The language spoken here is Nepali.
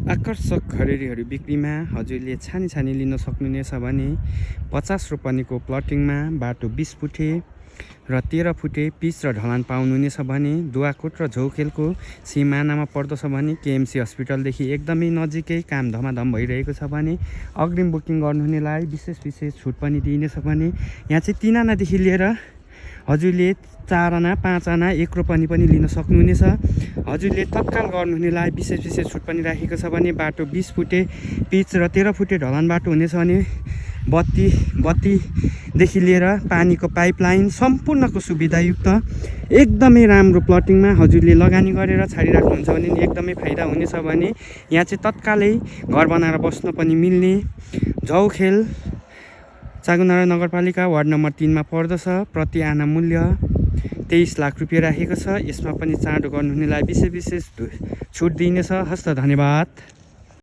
आकर्षक खरेरीहरू बिक्रीमा हजुरले छानी लिन सक्नुहुनेछ भने 50 रोपनीको प्लटिङमा बाटो 20 फुटे र 13 फुटे पिच र ढलान पाउनुहुनेछ भने दुवाकोट र झौखेलको सिमानामा पर्दछ भने केएमसी हस्पिटलदेखि एकदमै नजिकै काम धमाधम भइरहेको छ भने अग्रिम बुकिङ गर्नुहुनेलाई विशेष छुट पनि दिइनेछ भने यहाँ चाहिँ 3 आनादेखि लिएर हजुरले 4 आना 5 आना 1 रोपनी पनि लिन सक्नुहुनेछ। हजुरले तत्काल गर्नुहुनेलाई विशेष छुट पनि राखेको छ भने बाटो 20 फुटे पिच र 13 फुटे ढलान बाटो हुनेछ भने बत्तीदेखि लिएर पानीको पाइपलाइन सम्पूर्णको सुविधायुक्त एकदमै राम्रो प्लटिङमा हजुरले लगानी गरेर छाडिराख्नुहुन्छ भने एकदमै फाइदा हुनेछ भने यहाँ चाहिँ तत्कालै घर बनाएर बस्न पनि मिल्ने झौखेल चाँगुनारा नगरपालिका वार्ड नम्बर 3 मा पर्दछ। प्रति आना मूल्य 23 लाख रुपियाँ राखेको छ। यसमा पनि चाँडो गर्नुहुनेलाई विशेष छुट दिइनेछ। हस्त धन्यवाद।